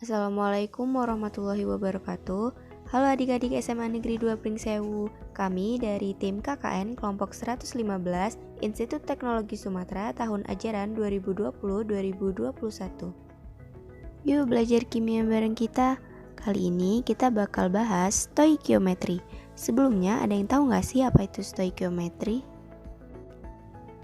Assalamualaikum warahmatullahi wabarakatuh. Halo adik-adik SMA Negeri 2 Pringsewu. Kami dari tim KKN kelompok 115 Institut Teknologi Sumatera tahun ajaran 2020-2021. Yuk belajar kimia bareng kita. Kali ini kita bakal bahas stoikiometri. Sebelumnya ada yang tahu nggak sih apa itu stoikiometri?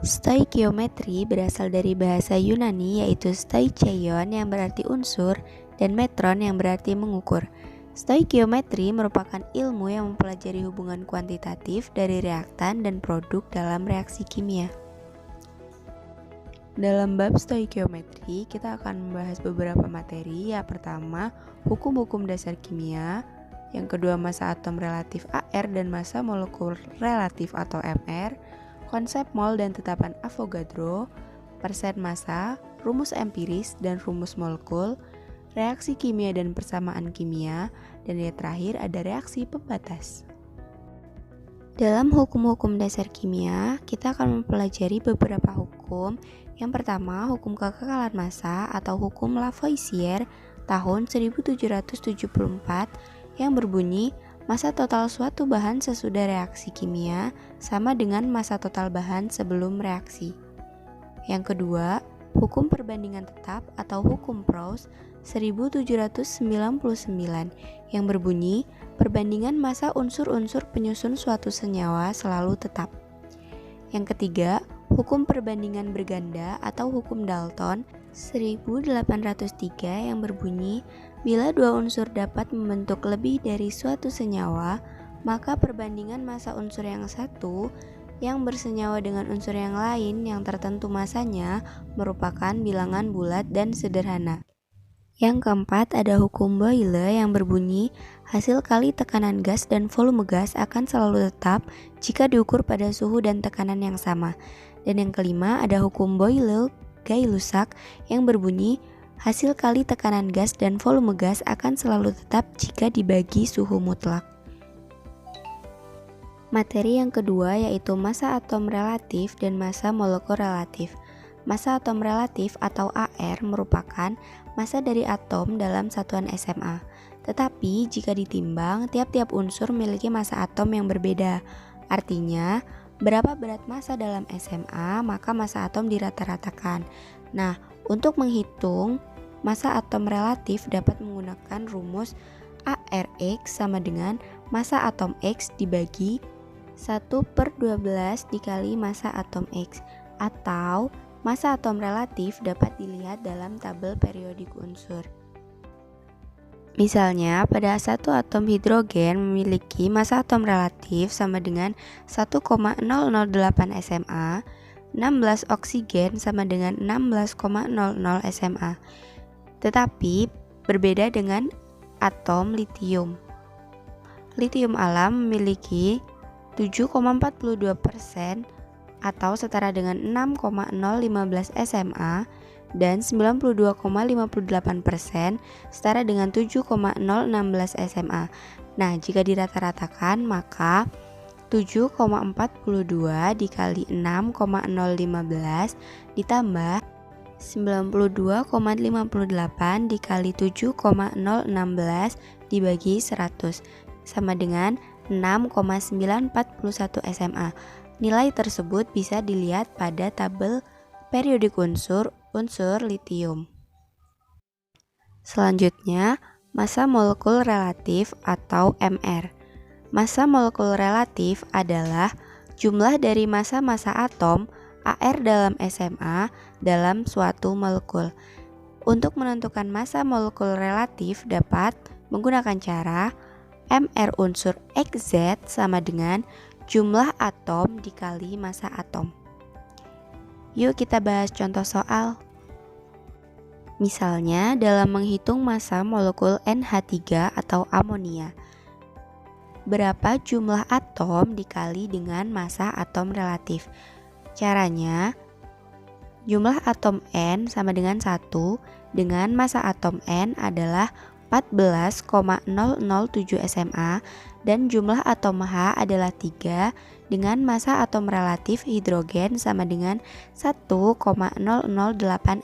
Stoikiometri berasal dari bahasa Yunani yaitu stoicheion yang berarti unsur dan metron yang berarti mengukur. Stoikiometri merupakan ilmu yang mempelajari hubungan kuantitatif dari reaktan dan produk dalam reaksi kimia. Dalam bab stoikiometri, kita akan membahas beberapa materi. Yang pertama, hukum-hukum dasar kimia. Yang kedua, massa atom relatif AR dan massa molekul relatif atau MR. Konsep mol dan tetapan Avogadro, persen massa, rumus empiris dan rumus molekul, reaksi kimia dan persamaan kimia, dan yang terakhir ada reaksi pembatas. Dalam hukum-hukum dasar kimia, kita akan mempelajari beberapa hukum. Yang pertama, hukum kekekalan massa atau hukum Lavoisier tahun 1774 yang berbunyi massa total suatu bahan sesudah reaksi kimia sama dengan massa total bahan sebelum reaksi. Yang kedua, hukum perbandingan tetap atau hukum Proust 1799 yang berbunyi perbandingan massa unsur-unsur penyusun suatu senyawa selalu tetap. Yang ketiga, hukum perbandingan berganda atau hukum Dalton 1803 yang berbunyi bila dua unsur dapat membentuk lebih dari suatu senyawa, maka perbandingan massa unsur yang satu yang bersenyawa dengan unsur yang lain yang tertentu massanya merupakan bilangan bulat dan sederhana. Yang keempat ada hukum Boyle yang berbunyi hasil kali tekanan gas dan volume gas akan selalu tetap jika diukur pada suhu dan tekanan yang sama. Dan yang kelima ada hukum Boyle-Gay-Lussac yang berbunyi hasil kali tekanan gas dan volume gas akan selalu tetap jika dibagi suhu mutlak. Materi yang kedua yaitu massa atom relatif dan massa molekul relatif. Massa atom relatif atau AR merupakan massa dari atom dalam satuan SMA. Tetapi jika ditimbang, tiap-tiap unsur memiliki massa atom yang berbeda. Artinya, berapa berat massa dalam SMA, maka massa atom dirata-ratakan. Nah, untuk menghitung massa atom relatif dapat menggunakan rumus ARX sama dengan massa atom X dibagi 1/12 dikali massa atom X, atau massa atom relatif dapat dilihat dalam tabel periodik unsur. Misalnya, pada satu atom hidrogen memiliki massa atom relatif sama dengan 1,008 SMA, 16 oksigen sama dengan 16,00 SMA. Tetapi berbeda dengan atom litium. Litium alam memiliki 7,42% atau setara dengan 6,015 SMA dan 92,58% setara dengan 7,016 SMA. Nah, jika dirata-ratakan maka 7,42 dikali 6,015 ditambah 92,58 dikali 7,016 dibagi 100 sama dengan 6,941 SMA. Nilai tersebut bisa dilihat pada tabel periodik unsur litium. Selanjutnya, massa molekul relatif atau MR. Massa molekul relatif adalah jumlah dari massa-massa atom AR dalam SMA dalam suatu molekul. Untuk menentukan massa molekul relatif dapat menggunakan cara MR unsur XZ sama dengan jumlah atom dikali massa atom. Yuk kita bahas contoh soal. Misalnya dalam menghitung massa molekul NH3 atau amonia, berapa jumlah atom dikali dengan massa atom relatif? Caranya, jumlah atom N sama dengan 1 dengan massa atom N adalah 14,007 SMA dan jumlah atom H adalah 3 dengan massa atom relatif hidrogen sama dengan 1,008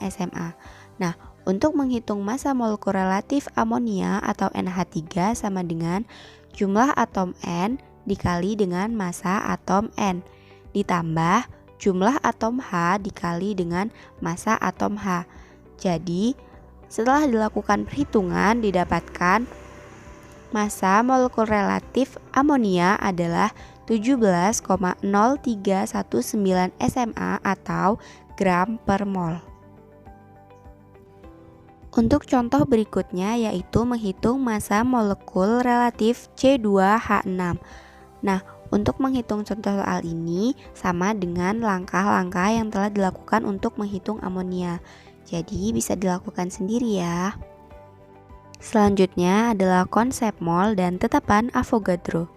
SMA. Nah, Untuk menghitung massa molekul relatif amonia atau NH3 sama dengan jumlah atom N dikali dengan massa atom N ditambah jumlah atom H dikali dengan massa atom H. Jadi, setelah dilakukan perhitungan didapatkan massa molekul relatif amonia adalah 17,0319 SMA atau gram per mol. Untuk contoh berikutnya yaitu menghitung massa molekul relatif C2H6. Nah, untuk menghitung contoh soal ini sama dengan langkah-langkah yang telah dilakukan untuk menghitung amonia. Jadi bisa dilakukan sendiri ya. Selanjutnya adalah konsep mol dan tetapan Avogadro.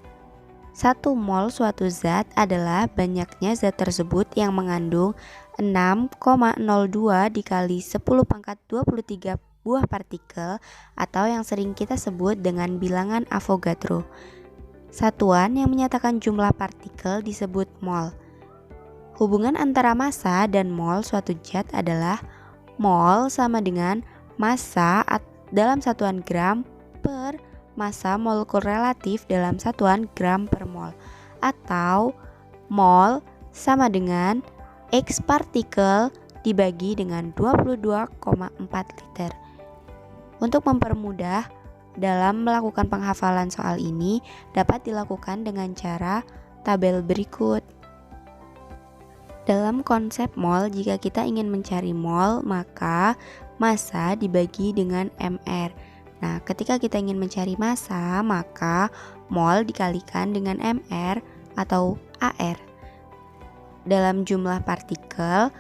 1 mol suatu zat adalah banyaknya zat tersebut yang mengandung 6,02 dikali 10 pangkat 23 buah partikel atau yang sering kita sebut dengan bilangan Avogadro. Satuan yang menyatakan jumlah partikel disebut mol. Hubungan antara massa dan mol suatu zat adalah mol sama dengan massa dalam satuan gram per massa molekul relatif dalam satuan gram per mol, atau mol sama dengan X partikel dibagi dengan 22,4 liter. Untuk mempermudah dalam melakukan penghafalan soal ini dapat dilakukan dengan cara tabel berikut. Dalam konsep mol, jika kita ingin mencari mol, maka massa dibagi dengan mR. Nah, ketika kita ingin mencari massa, maka mol dikalikan dengan mR atau AR. Dalam jumlah partikel,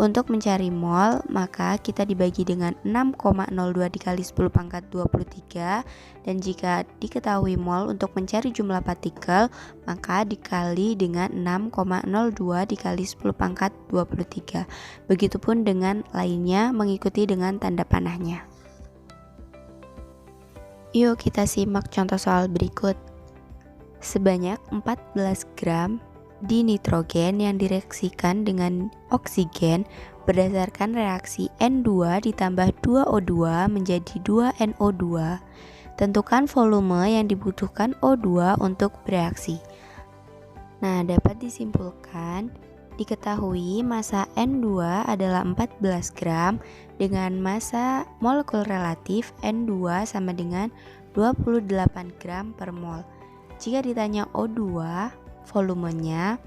untuk mencari mol, maka kita dibagi dengan 6,02 dikali 10 pangkat 23, dan jika diketahui mol untuk mencari jumlah partikel, maka dikali dengan 6,02 dikali 10 pangkat 23. Begitupun dengan lainnya mengikuti dengan tanda panahnya. Yuk kita simak contoh soal berikut. Sebanyak 14 gram dinitrogen yang direaksikan dengan oksigen berdasarkan reaksi N2 ditambah 2O2 menjadi 2NO2. Tentukan volume yang dibutuhkan O2 untuk bereaksi. Nah, dapat disimpulkan diketahui massa N2 adalah 14 gram dengan massa molekul relatif N2 sama dengan 28 gram per mol. Jika ditanya O2 volumenya,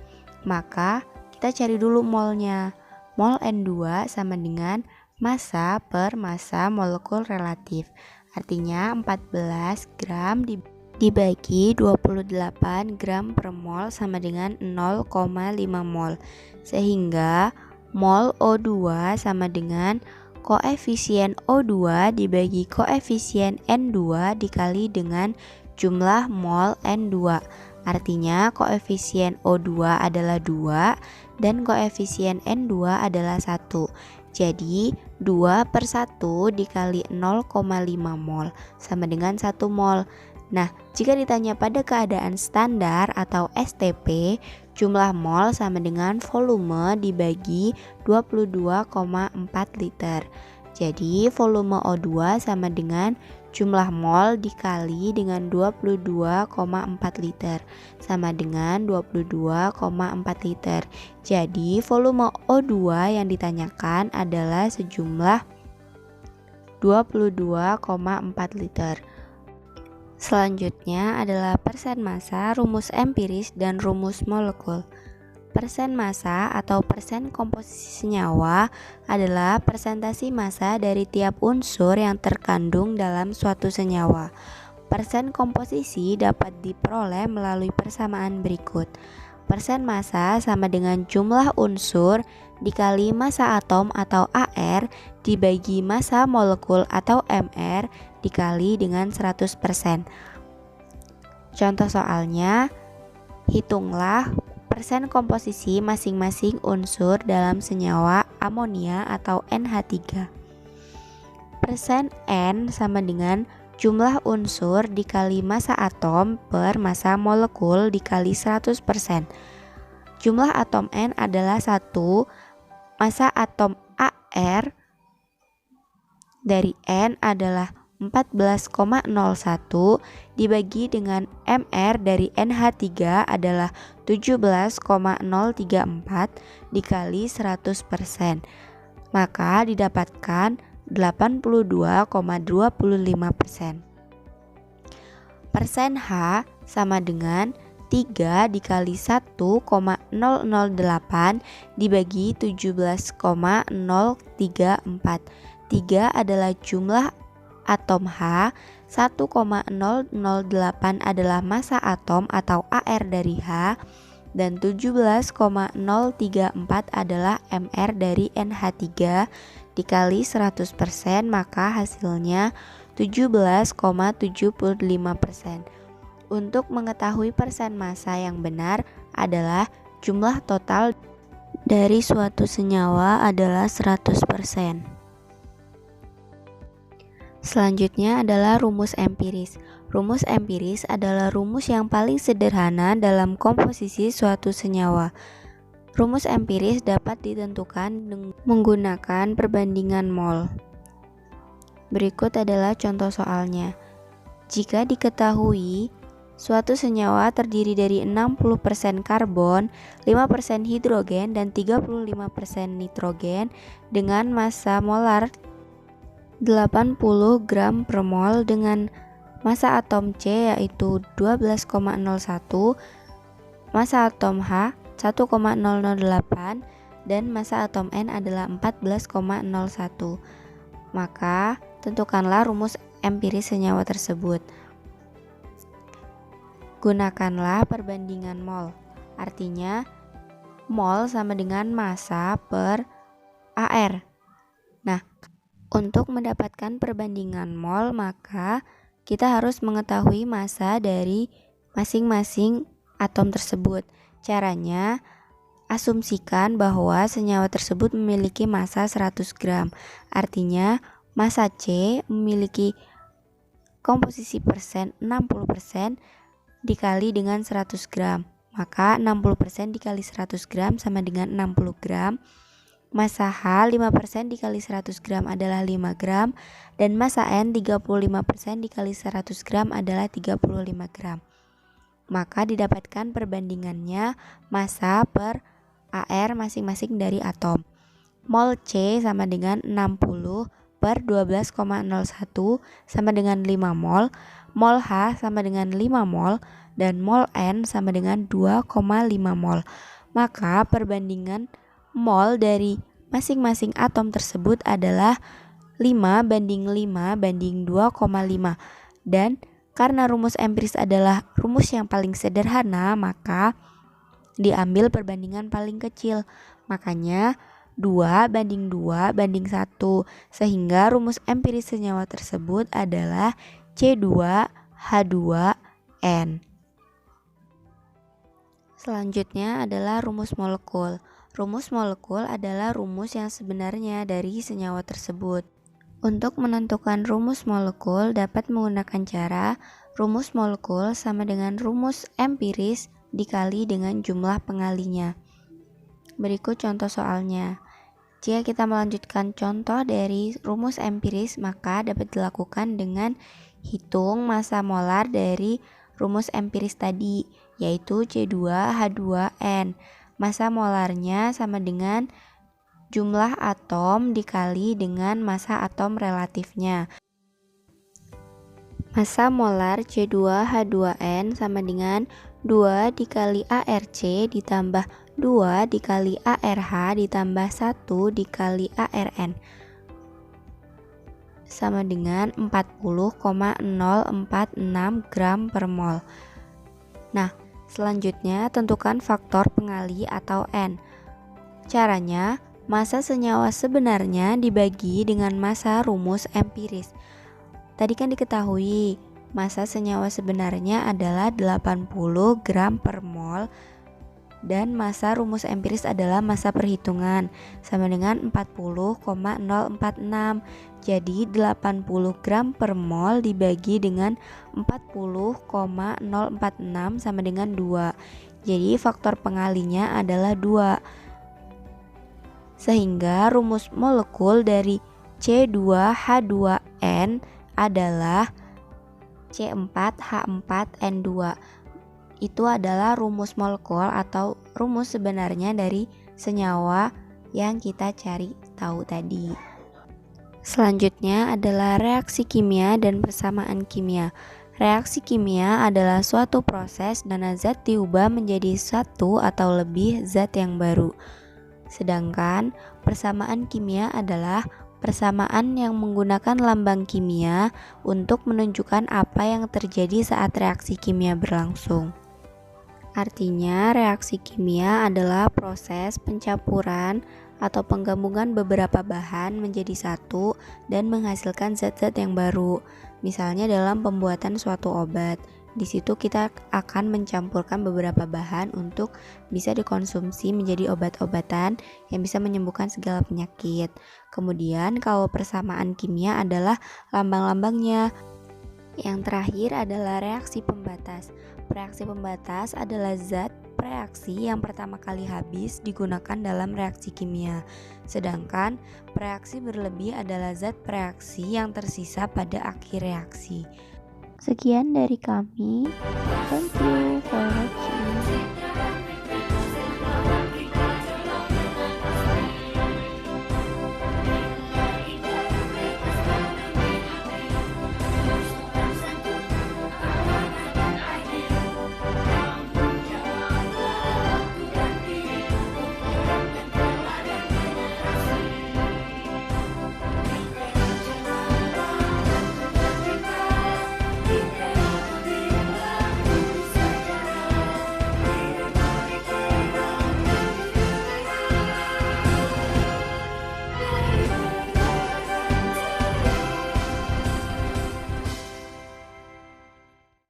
maka kita cari dulu molnya. Mol N2 sama dengan massa per massa molekul relatif. Artinya 14 gram dibagi 28 gram per mol sama dengan 0,5 mol. Sehingga mol O2 sama dengan koefisien O2 dibagi koefisien N2 dikali dengan jumlah mol N2. Artinya koefisien O2 adalah 2 dan koefisien N2 adalah 1. Jadi 2 per 1 dikali 0,5 mol sama dengan 1 mol. Nah, jika ditanya pada keadaan standar atau STP, jumlah mol sama dengan volume dibagi 22,4 liter. Jadi volume O2 sama dengan jumlah mol dikali dengan 22,4 liter sama dengan 22,4 liter. Jadi volume O2 yang ditanyakan adalah sejumlah 22,4 liter. Selanjutnya adalah persen massa, rumus empiris, dan rumus molekul. Persen massa atau persen komposisi senyawa adalah persentase massa dari tiap unsur yang terkandung dalam suatu senyawa. Persen komposisi dapat diperoleh melalui persamaan berikut. Persen massa sama dengan jumlah unsur dikali massa atom atau AR dibagi massa molekul atau MR dikali dengan 100%. Contoh soalnya, hitunglah persen komposisi masing-masing unsur dalam senyawa amonia atau NH3. Persen N sama dengan jumlah unsur dikali massa atom per massa molekul dikali 100%. Jumlah atom N adalah 1, massa atom AR dari N adalah 14,01 dibagi dengan MR dari NH3 adalah 17,034 dikali 100%. Maka didapatkan 82,25%. Persen H sama dengan 3 dikali 1,008 dibagi 17,034. 3 adalah jumlah atom H, 1,008 adalah massa atom atau AR dari H, dan 17,034 adalah MR dari NH3 dikali 100%, maka hasilnya 17,75%. Untuk mengetahui persen massa yang benar adalah jumlah total dari suatu senyawa adalah 100%. Selanjutnya adalah rumus empiris. Rumus empiris adalah rumus yang paling sederhana dalam komposisi suatu senyawa. Rumus empiris dapat ditentukan menggunakan perbandingan mol. Berikut adalah contoh soalnya. Jika diketahui suatu senyawa terdiri dari 60% karbon, 5% hidrogen, dan 35% nitrogen dengan massa molar 80 gram per mol dengan massa atom C yaitu 12,01, massa atom H 1,008, dan massa atom N adalah 14,01. Maka tentukanlah rumus empiris senyawa tersebut. Gunakanlah perbandingan mol. Artinya mol sama dengan massa per AR. Nah, untuk mendapatkan perbandingan mol, maka kita harus mengetahui massa dari masing-masing atom tersebut. Caranya, asumsikan bahwa senyawa tersebut memiliki massa 100 gram. Artinya, massa C memiliki komposisi persen 60% dikali dengan 100 gram. Maka 60% dikali 100 gram sama dengan 60 gram. Massa H 5% dikali 100 gram adalah 5 gram, dan massa N 35% dikali 100 gram adalah 35 gram. Maka didapatkan perbandingannya massa per AR masing-masing dari atom. Mol C sama dengan 60 per 12,01 sama dengan 5 mol, mol H sama dengan 5 mol, dan mol N sama dengan 2,5 mol. Maka perbandingan mol dari masing-masing atom tersebut adalah 5 banding 5 banding 2,5. Dan karena rumus empiris adalah rumus yang paling sederhana, maka diambil perbandingan paling kecil. Makanya 2 banding 2 banding 1, sehingga rumus empiris senyawa tersebut adalah C2H2N. Selanjutnya adalah rumus molekul. Rumus molekul adalah rumus yang sebenarnya dari senyawa tersebut. Untuk menentukan rumus molekul dapat menggunakan cara rumus molekul sama dengan rumus empiris dikali dengan jumlah pengalinya. Berikut contoh soalnya. Jika kita melanjutkan contoh dari rumus empiris, maka dapat dilakukan dengan hitung massa molar dari rumus empiris tadi, yaitu C2H2N. Massa molarnya sama dengan jumlah atom dikali dengan massa atom relatifnya. Massa molar C2H2N sama dengan 2 dikali ARC ditambah 2 dikali ARH ditambah 1 dikali ARN sama dengan 40,046 gram per mol. Nah, selanjutnya tentukan faktor pengali atau N. Caranya, massa senyawa sebenarnya dibagi dengan massa rumus empiris. Tadi kan diketahui massa senyawa sebenarnya adalah 80 gram per mol, dan massa rumus empiris adalah massa perhitungan sama dengan 40,046. Jadi 80 gram per mol dibagi dengan 40,046 sama dengan 2. Jadi faktor pengalinya adalah 2. Sehingga rumus molekul dari C2H2N adalah C4H4N2. Itu adalah rumus molekul atau rumus sebenarnya dari senyawa yang kita cari tahu tadi. Selanjutnya adalah reaksi kimia dan persamaan kimia. Reaksi kimia adalah suatu proses di mana zat diubah menjadi satu atau lebih zat yang baru. Sedangkan persamaan kimia adalah persamaan yang menggunakan lambang kimia untuk menunjukkan apa yang terjadi saat reaksi kimia berlangsung. Artinya, reaksi kimia adalah proses pencampuran atau penggabungan beberapa bahan menjadi satu dan menghasilkan zat-zat yang baru. Misalnya dalam pembuatan suatu obat. Di situ kita akan mencampurkan beberapa bahan untuk bisa dikonsumsi menjadi obat-obatan yang bisa menyembuhkan segala penyakit. Kemudian kalau persamaan kimia adalah lambang-lambangnya. Yang terakhir adalah reaksi pembatas. Reaksi pembatas adalah zat reaksi yang pertama kali habis digunakan dalam reaksi kimia. Sedangkan reaksi berlebih adalah zat reaksi yang tersisa pada akhir reaksi. Sekian dari kami. Thank you.